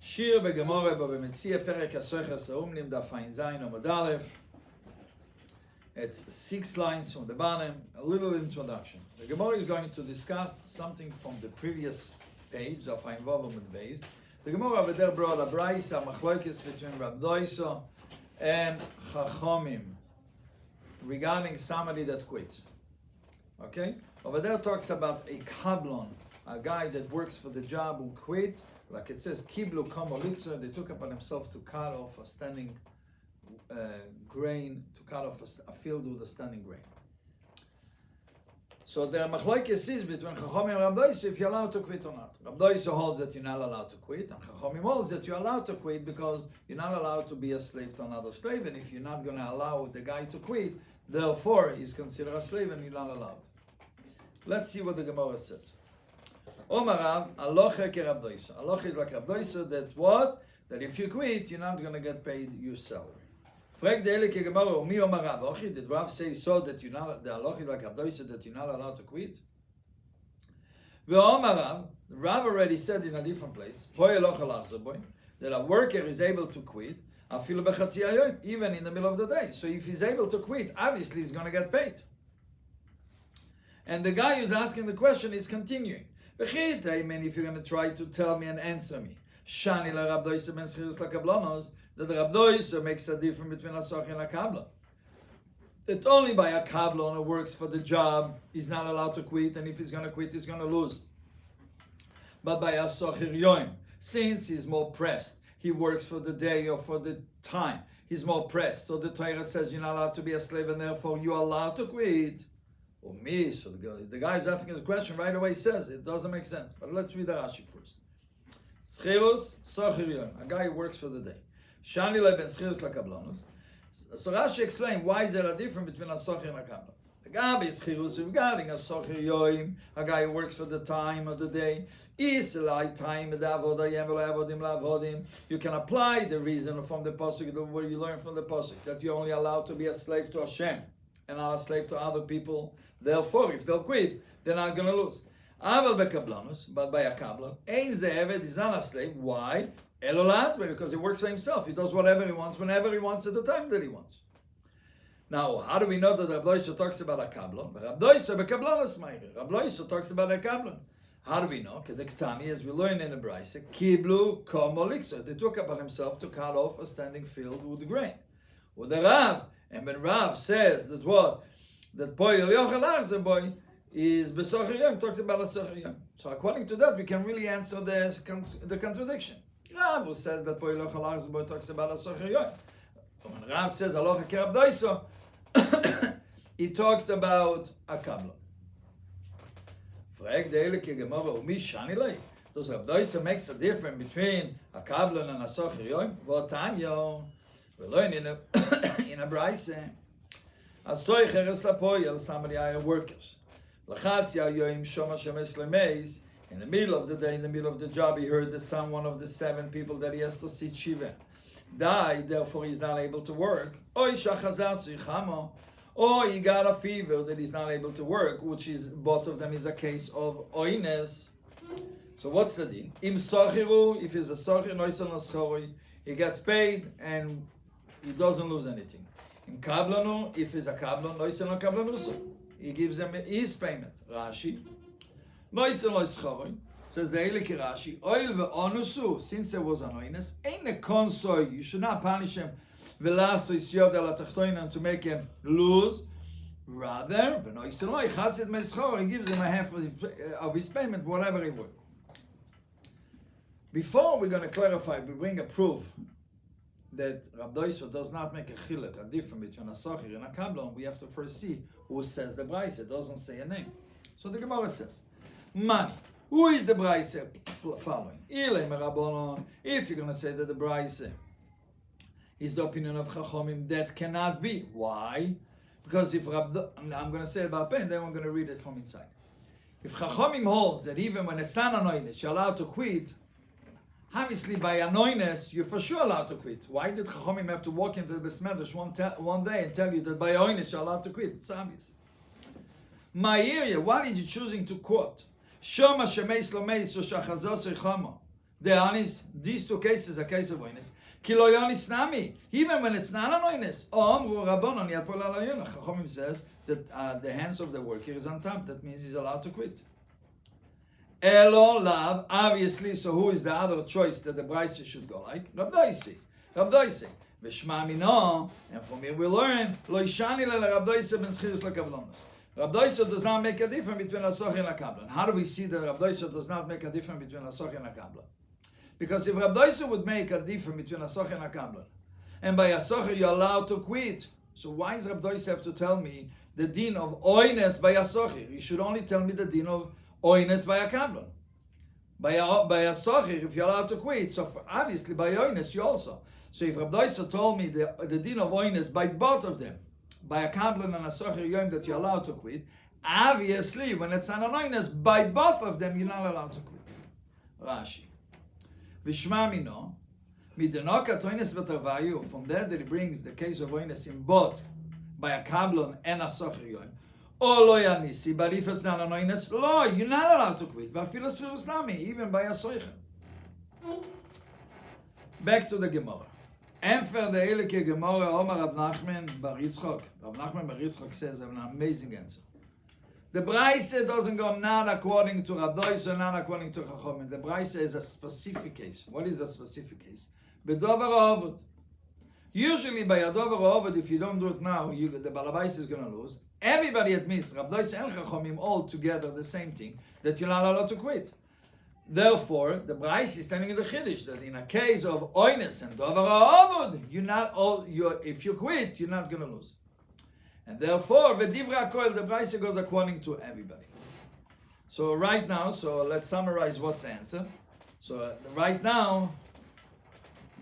שיר בגמרא במציע פרק השוכר סאומנים דף ע"ז עמוד א'. It's 6 lines from the bottom, a little introduction. The Gemara is going to discuss something from the previous page of Ein Vav Amud Beis. The Gemara over there brought a brayso machlokes between Rabbi Dosא and Chachamim regarding somebody that quits. Okay? Over there talks about a kablon, a guy that works for the job who quit. Like it says, kiblu kamo lixer, they took upon themselves to cut off a standing grain, to cut off a field with a standing grain. So the machlokes is between Chachamim and Rabbi Dosא if you're allowed to quit or not. Rabbi Dosא holds that you're not allowed to quit, and Chachamim holds that you're allowed to quit because you're not allowed to be a slave to another slave, and if you're not going to allow the guy to quit, therefore he's considered a slave and you're not allowed. Let's see what the Gemara says. Omar Rav, halacha ke Rabbi Dosא. Halacha is like Rabbi Dosא that what? That if you quit, you're not going to get paid your salary. Frag the Ele ke Gemara, mi Omar Rav, ochi, did Rav say so that you're not, the halacha is like Rabbi Dosא that you're not allowed to quit? Omar Rav already said in a different place, that a worker is able to quit, even in the middle of the day. So if he's able to quit, obviously he's going to get paid. And the guy who's asking the question is continuing. If you're going to try to tell me and answer me, that Rabbi Dosא makes a difference between a socher and a kablon. That only by a kablon who works for the job, he's not allowed to quit, and if he's going to quit, he's going to lose. But by a socher yoim, since he's more pressed, he works for the day or for the time, he's more pressed. So the Torah says you're not allowed to be a slave, and therefore you're allowed to quit. Or me, so the guy who's asking the question right away says it doesn't make sense. But let's read the Rashi first. Schirus socher yoim, a guy who works for the day. Shani le ben schirus lakablonos. So Rashi explained why is there a difference between a socher and a kablon. The guy is schirus regarding a socher yoim, a guy who works for the time of the day. Is like time you can apply the reason from the pasuk where you learn from the pasuk that you're only allowed to be a slave to Hashem and not a slave to other people. Therefore, if they'll quit, they're not going to lose. But by a kablon, is not a slave. Why? Because he works for himself. He does whatever he wants, whenever he wants, at the time that he wants. Now, how do we know that Rabbi Dosא talks about a kablon? Rabbi Dosא talks about a kablon. How do we know? As we learn in the brayso, kiblu kamo lixer. They took upon himself to cut off a standing field with the grain. With the Rav, and when Rav says that what? That poyel yochel achzer boy is besocher yom, talks about a socher yom. So according to that, we can really answer the contradiction. Rav who says that poyel yochel achzer boy talks about a socher yom. When Rav says halacha ke Rabbi Dosא, he talks about a kablon. Frag the Ele ke Gemara umi shani lei. Does Rabbi Dosא makes a difference between a kablon and a socher yom? V'otanyo. We learn in a brayso. A socher is a poyel, somebody hire workers. Lachatz yoim shoma shemes lemeis. In the middle of the day, in the middle of the job, he heard that one of the 7 people that he has to sit shiva died, therefore he's not able to work. Or he got a fever that he's not able to work, which is, both of them is a case of oines. So what's the deal? Im sochiru, if he's a socher, noisel noschoroi, he gets paid and he doesn't lose anything. In kablanu, if he's a kablon, noisel no kablanuso, he gives them his payment. Rashi, noisel noschoroi, says the Ele ke Rashi, oil ve'onusu, since there was an oines, ain't a consoi, you should not punish him, v'laso isyod ala tachtoinam, to make him lose. Rather, v'noisel no ichatzit meschor, he gives him a half of his payment, whatever he would. Before we're going to clarify, we bring a proof that Rabbi Dosא does not make a chilek, a difference between a socher and a kablon. We have to first see who says the brayso. It doesn't say a name. So the Gemara says, money. Who is the brayso following? If you're going to say that the brayso is the opinion of Chachamim, that cannot be. Why? Because if I'm going to say it about pen, then I'm going to read it from inside. If Chachamim holds that even when it's not an oines, you're allowed to quit, obviously by anoiness, you're for sure allowed to quit. Why did Chachamim have to walk into the Besmedrash one day and tell you that by anoiness you're allowed to quit? It's obvious. My area, what is he choosing to quote? Shoma shemeis lo meis o shachazos eichamo. The honest, these two cases are case of oinus. Kilo yonis nami, even when it's not an oinus. Rabbanon yapol al ayonah. Chachomim says that the hands of the worker is on top. That means he's allowed to quit. Elo lav, obviously. So who is the other choice that the Braisa should go like? Rab Dosi. V'shma mino, and from here we learn lo ishani le Rab Dosi ben schiris lekavlonos. Rab Dosi does not make a difference between a socher and a kablan. How do we see that Rab Dosi does not make a difference between a socher and a kablan? Because if Rab Dosi would make a difference between a socher and a kablan, and by a socher you're allowed to quit, so why does Rab Dosi have to tell me the din of oines by a socher? He should only tell me the din of oines by a kablan. By a socher, if you're allowed to quit, so obviously by oines you also. So if Rab Dosi told me the din of oines by both of them, by a kablan and a socher yom that you're allowed to quit, obviously when it's an oines by both of them you're not allowed to quit. Rashi. V'shma mino, midenoka toines v'tarvayu. From there that he brings the case of oines in both by a kablan and a socher yom. Oh, lo yanisi, but if it's not an oines, lo, you're not allowed to quit. V'afilo sirus nami, even by a socher. Back to the Gemara. Enfer the Elike Gemara Omar Rav Nachman Bar Yitzchok. Rav Nachman Bar Yitzchok says an amazing answer. The Braisa doesn't go not according to Rav Dosi, not according to Chachomim. The Braisa is a specific case. What is a specific case? Bedover Ovod. Usually by a Dover Ovod, if you don't do it now, the Balabais is going to lose. Everybody admits, Rav Dosi and Chachomim all together the same thing, that you're not allowed to quit. Therefore, the Braisa is telling you the Chiddush that in a case of oines and Dover Ovod, if you quit, you're not going to lose. And therefore, V'divra Koil, the Braisa goes according to everybody. So right now, let's summarize what's the answer. So right now,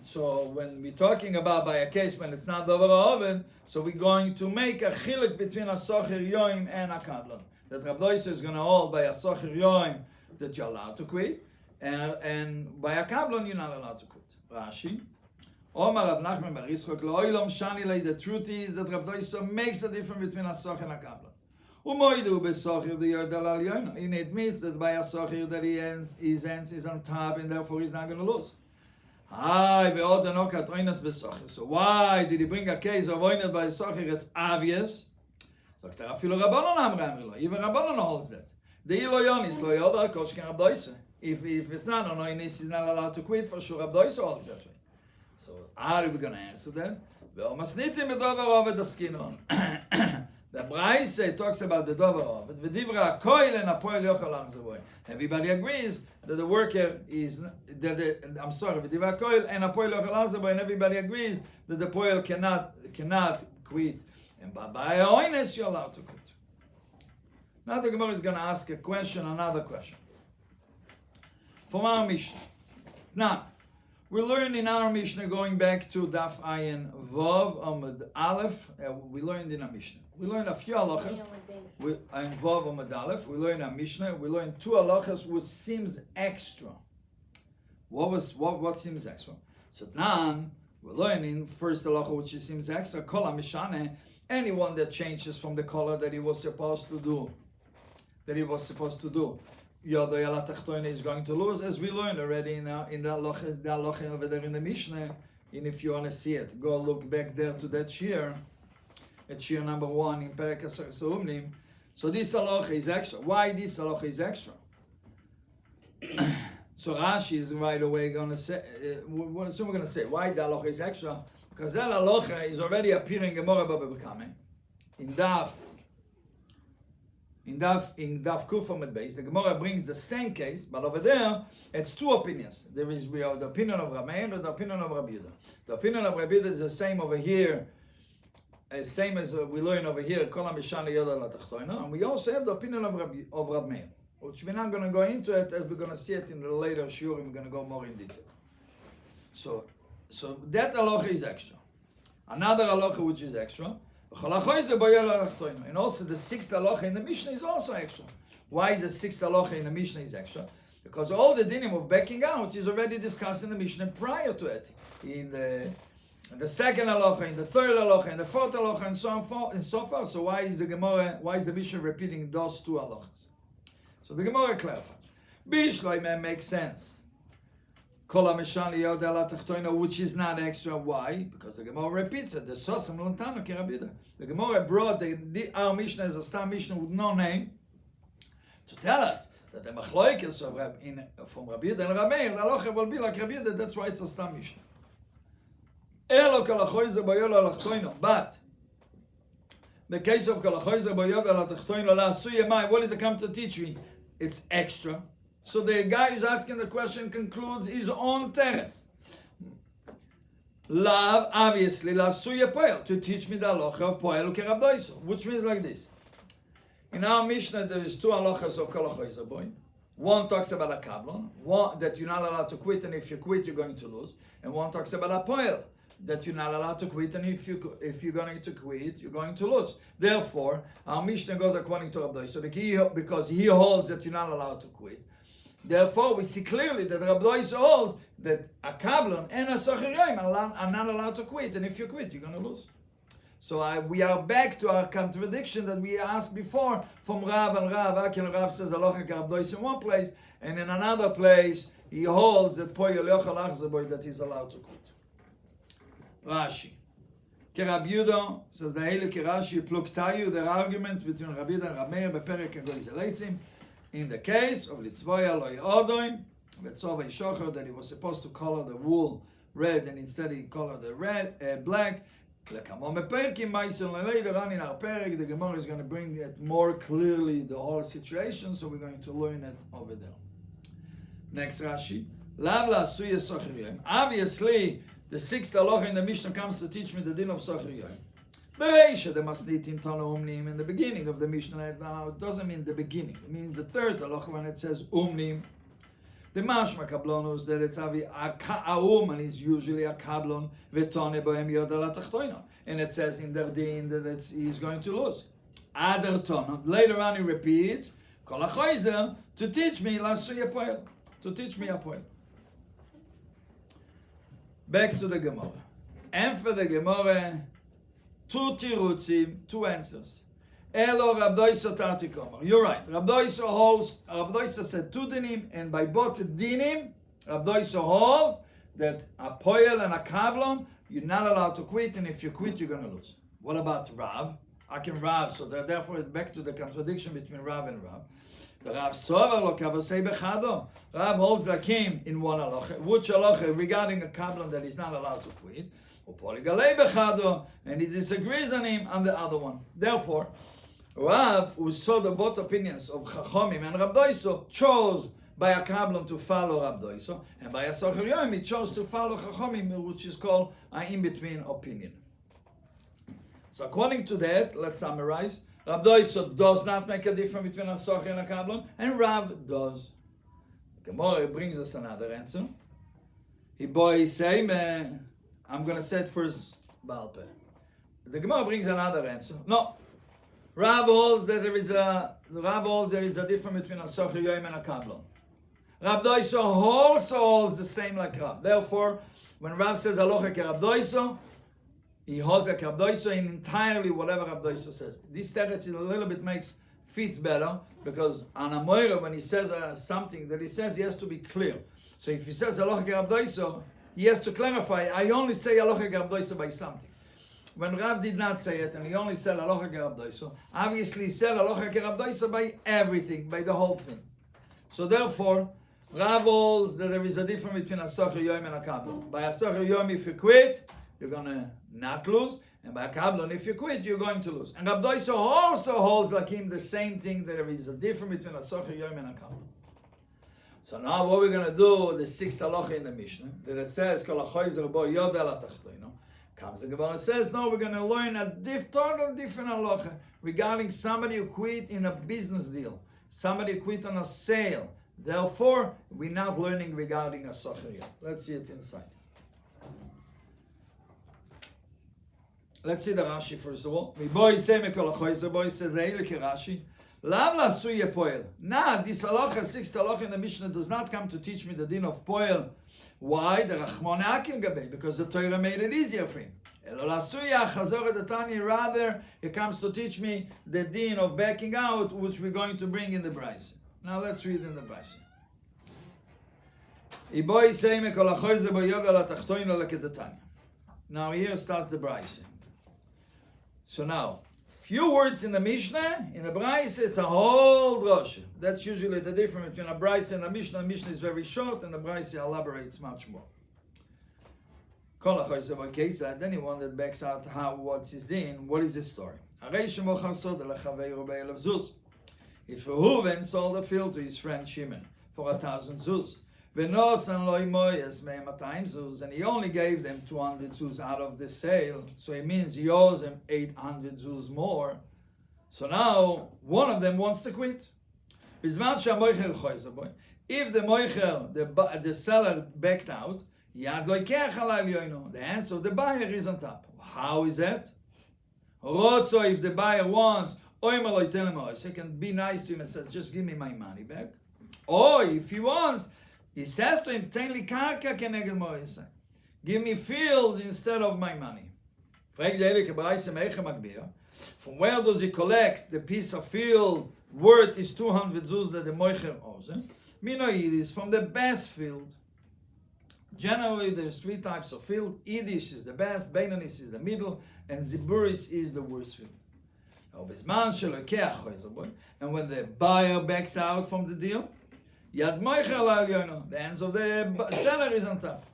so when we're talking about by a case when it's not Dover Ovod, so we're going to make a chiluk between a socher yoim and a kablan. That Rab Dosi is going to hold by a socher yoim that you're allowed to quit, and by a kablan you're not allowed to quit. Rashi, Omar Rav Nachman Bar Yitzchok lo'olam shani lei. The truth is that Rab Dosi makes a difference between a socher and a kablan. Umoidu besocher the yodal al yoina. It admits that by a socher that his hands is on top, and therefore he's not going to lose. So why did he bring a case of oines by socher? It's obvious. Even Rabbanon holds that. If it's not on oines, he's not allowed to quit. For sure, Rab Dosi holds that way. So how are we going to answer that? The Braisa talks about the Dover Ovod. V'divra koil and apoel yochel achzavoy. Everybody agrees that the worker is v'divra koil and apoel yochel achzavoy, and everybody agrees that the poel cannot quit. And by oines you're allowed to quit. Now the Gemara is going to ask another question. From our Mishnah. Now, we learned in our Mishnah, going back to Daf Ayin Vav Amud Aleph, we learned in our Mishnah. We learned a few halachas. In Vav Amud Aleph, we learned a Mishnah. We learned two halachas which seems extra. What seems extra? So now we're learning first halacha which seems extra. Kol HaMishane, anyone that changes from the color that he was supposed to do. Yodo Yala Tachtoina is going to lose, as we learned already in the halacha over there in the Mishnah. And if you want to see it, go look back there to that shiur, at shiur number 1 in Perek Asar. So this halacha is extra. Why this halacha is extra? So Rashi is right away going to say, we're going to say why the halacha is extra, because that halacha is already appearing in Gemara Baba Bekame in Daf Kufam at base. The Gemara brings the same case, but over there it's two opinions. We have the opinion of Rabbi Meir and the opinion of Rabbi Yehuda. The opinion of Rabbi Yehuda is the same over here, same as we learn over here. Kol HaMishane Yoda LaTachtoina, and we also have the opinion of Rabbi Meir, which we're not going to go into it, as we're going to see it in the later shiur, and we're going to go more in detail. So that halacha is extra. Another halacha which is extra. And also the sixth halacha in the Mishnah is also extra. Why is the sixth halacha in the Mishnah is extra? Because all the dinim of backing out is already discussed in the Mishnah prior to it. In the second halacha, in the third halacha, in the fourth halacha, and so on and so forth. So why is the Mishnah repeating those two halachas? So the Gemara clarifies. Bishloimeh makes sense. Kol HaMishani Yod Ala Tachtoina, which is not extra. Why? Because the Gemara repeats it. The Sosam Lontano Ki Rabbi Yehuda. The Gemara brought our Mishnah as a star Mishnah with no name to tell us that the Machloikes from Rabbi Yehuda and Rabbi Meir, the halacha will be like Rabbi Yehuda. That's why it's a star Mishnah. Elo Kol HaChoyzer B'Yod Ala Tachtoina. But the case of Kol HaChoyzer B'Yod Ala Tachtoina La'asuyah Mai, what is the come to teach me? It's extra. So the guy who's asking the question concludes his own teretz. Lav, obviously, La'asuyah Poel, to teach me the halacha of Poel Ke Rabbi Doso, which means like this. In our Mishnah, there is two halachas of Kol HaChoyzer Boy. One talks about a kablon, one that you're not allowed to quit, and if you quit, you're going to lose. And one talks about a Poel, that you're not allowed to quit, and if you're going to quit, you're going to lose. Therefore, our Mishnah goes according to Rabbi Doso, because he holds that you're not allowed to quit. Therefore, we see clearly that Rabbi Doso holds that a kablon and a socher yoim are not allowed to quit, and if you quit, you're going to lose. So we are back to our contradiction that we asked before from Rav and Rav. Akin Rav says halacha ke Rabbi Doso in one place, and in another place he holds that poyel yochel achzer boy, that he's allowed to quit. Rashi. Ke Rabbi Yehuda says the Hele ke Rashi pluktayu, the argument between Rabbi Yehuda and Rabbi Meir beperek Hagoy Zeleitzim. In the case of Litzvoya Loi Odoim, Vetzova Ishachar, that he was supposed to color the wool red and instead he colored the black. Later on in our perek, the Gemara is going to bring it more clearly, the whole situation, so we're going to learn it over there. Next Rashi. Obviously, the sixth halacha in the Mishnah comes to teach me the din of socher yoim. Bereisha, the masnitim tana umnim, in the beginning of the Mishnah. Now, it doesn't mean the beginning. It means the third halacha when it says umnim. The mashma kablonus, that it's avi a and is usually a kablon vetone bohem yod ala tachtoina, and it says in their din that he's going to lose. Adar tona. Later on, he repeats kol HaChoyzer to teach me la'asuyah poel, to teach me a poel. Back to the Gemara. And for the Gemara, two tirutzim, two answers. Elo Rabbi Doso Tati Komer. You're right. Rabbi Doso said two dinim, and by both dinim, Rabbi Doso holds that a poel and a kablon, you're not allowed to quit, and if you quit, you're going to lose. What about Rav? Rav, so therefore it's back to the contradiction between Rav and Rav. The Rav Sover lo kavosei bechado. Rav holds like him in one halacha. Which halacha regarding a kablon that he's not allowed to quit? Upoligalei bechado, and he disagrees on him on the other one. Therefore, Rav, who saw the both opinions of Chachomim and Rabbi Doso, chose by a kablon to follow Rabbi Doso, and by a socher yoim he chose to follow Chachomim, which is called an in-between opinion. So according to that, let's summarize. Rabbi Doso does not make a difference between a socher and a kablon, and Rav does. Gemara brings us another answer. He say, I'm going to say it first, Baal Peh. The Gemara brings another answer. No. Rav holds that there is a difference between a socher yoim and a kablon. Rabbi Doso also holds the same like Rav. Therefore, when Rav says halacha ke Rabbi Doso, he holds like Rabbi Doso in entirely whatever Rabbi Doso says. This teretz a little bit fits better, because on a moira, when he says something that he says, he has to be clear. So if he says halacha ke Rabbi Doso, he has to clarify, I only say halacha ke Rabbi Doso by something. When Rav did not say it, and he only said halacha ke Rabbi Doso, obviously he said halacha ke Rabbi Doso by everything, by the whole thing. So therefore, Rav holds that there is a difference between a socher yoim and a kablon. By a socher yoim, if you quit, you're going to not lose, and by a kablon, if you quit, you're going to lose. And Rabbi Doso also holds like him the same thing, that there is a difference between a socher yoim and a kablon. So now what we're going to do, the sixth halacha in the Mishnah, that it says, Kol HaChoyzer bo yod ala tachtoino, comes the Gemara says, no, we're going to learn a total different halacha regarding somebody who quit in a business deal, somebody who quit on a sale. Therefore, we're not learning regarding a socher yet. Let's see it inside. Let's see the Rashi first of all. Boy say me Kol HaChoyzer boy says the Hele ke Rashi. Lam la'asuyah poel. Now, this halacha, sixth halacha in the Mishnah, does not come to teach me the din of poel. Why? The Rachmon Akim Gabei, because the Torah made it easier for him. Elo la'asuyah chazor edatani. Rather, it comes to teach me the din of backing out, which we're going to bring in the Brisa. Now let's read in the Brisa. Now here starts the Braise. So now, few words in the Mishnah, in the Braise it's a whole drosha. That's usually the difference between a Braise and a Mishnah. A Mishnah is very short and the Braise elaborates much more. Then he wanted backs out what's his din, what is the story? If Reuven sold a field to his friend Shimon for 1,000 zuz, and he only gave them 200 zuz out of the sale, so it means he owes them 800 zuz more. So now one of them wants to quit. If the moicher, the seller backed out, the hands of the buyer is on top. How is that? So if the buyer wants, he can be nice to him and says, just give me my money back. Or if he wants, he says to him, give me fields instead of my money. From where does he collect the piece of field worth is 200 zuz that the moicher owes him? It is from the best field. Generally, there's 3 types of field. Yiddish is the best, Beinanis is the middle, and Ziburis is the worst field. And when the buyer backs out from the deal, the hands of the seller is on top.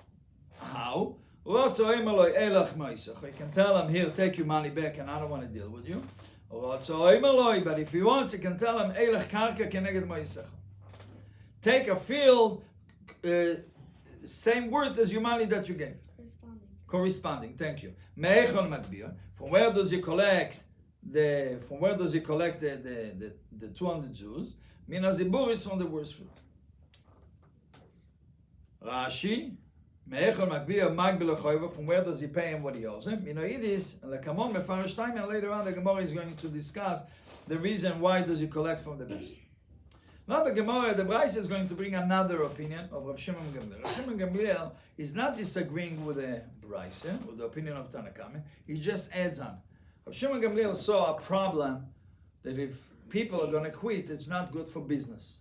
How? You can tell him, here, take your money back and I don't want to deal with you. But if he wants, he can tell him, take a field, same word as your money that you gave. Corresponding, thank you. From where does he collect the 200 Jews? Mina Zibur is from the worst fruit. Rashi, from where does he pay him what he owes him? And later on the Gemara is going to discuss the reason why does he collect from the best. Now the Gemara, the Braise is going to bring another opinion of Rav Shimon Gamliel. Rav Shimon Gamliel is not disagreeing with the Braise, with the opinion of Tanakame. He just adds on. Rav Shimon Gamliel saw a problem that if people are going to quit, it's not good for business.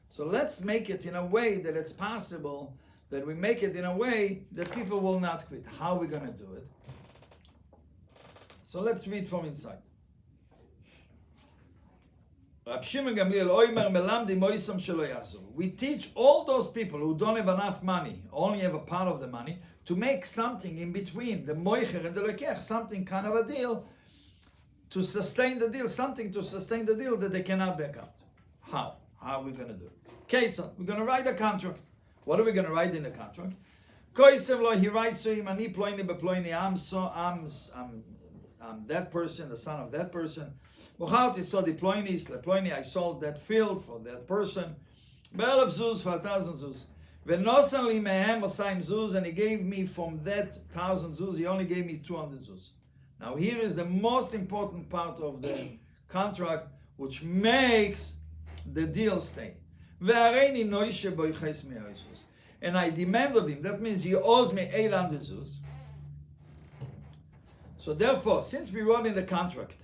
So let's make it in a way that it's possible that we make it in a way that people will not quit. How are we going to do it? So let's read from inside. We teach all those people who don't have enough money, only have a part of the money, to make something in between the moicher and the lekech, something kind of a deal to sustain the deal, something to sustain the deal that they cannot back out. How? How are we going to do it? Okay, so we're going to write a contract. What are we going to write in the contract? He writes to him, I'm that person, the son of that person. I sold that field for that person. 1,000 zuz for 1,000 zuz. And he gave me from that 1,000 zuz, he only gave me 200 zuz. Now here is the most important part of the contract, which makes the deal stay. And I demand of him, that means he owes me 800 zuz. So therefore, since we wrote in the contract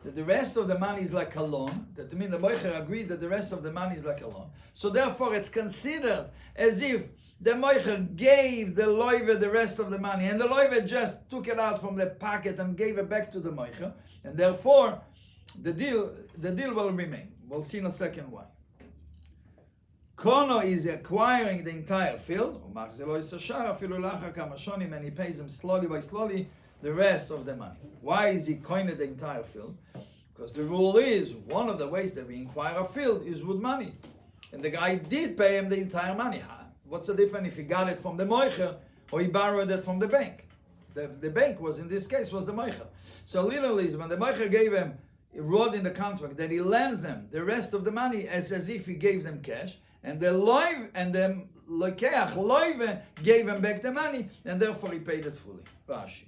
that the rest of the money is like a loan, that means the moicher agreed that the rest of the money is like a loan, so therefore it's considered as if the moicher gave the loiver the rest of the money, and the loiver just took it out from the pocket and gave it back to the moicher, and therefore the deal will remain. We'll see in a second why. Kono is acquiring the entire field, and he pays him slowly by slowly the rest of the money. Why is he coining the entire field? Because the rule is, one of the ways that we acquire a field is with money. And the guy did pay him the entire money. What's the difference if he got it from the moicher or he borrowed it from the bank? The bank was, in this case, was the moicher. So literally, when the moicher gave him, he wrote in the contract that he lends them the rest of the money as if he gave them cash, and the loiv and the lekeach loive gave him back the money, and therefore he paid it fully. Rashi.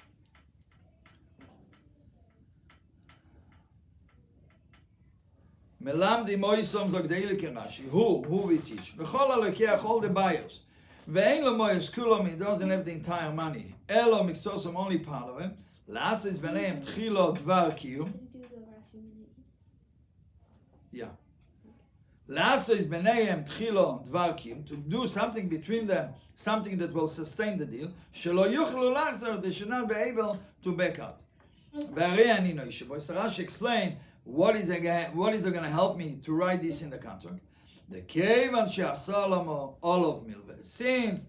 Melamdi moisom zog deilike Rashi. Who we teach? V'chol lekeach, all the buyers. Ve'ein lo mois kulom, he doesn't have the entire money. Elo miksosom, only part of it. Las is beneim tchilo dvar kiyum. Yeah. לעשות ביניהם תחילו דבר קיום, to do something between them, something that will sustain the deal, שלא יוכלו לחזור, they should not be able to back out. והרי אני נוישה בו, so Rashi explain what is it going to help me to write this in the contract. The כיוון שעשה למו all of milva, since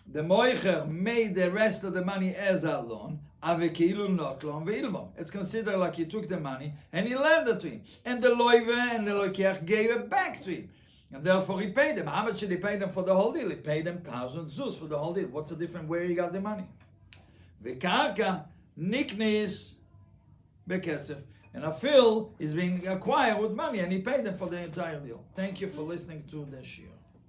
the moicher made the rest of the money as a loan, וכאילו not loan ואילבום. It's considered like he took the money and he lent it to him. And the loive and the loikech gave it back to him. And therefore he paid them. How much did he pay them for the whole deal? He paid them 1,000 zuz for the whole deal. What's the difference where he got the money? V'karka niknis bekesef. And a fill is being acquired with money and he paid them for the entire deal. Thank you for listening to the shiur.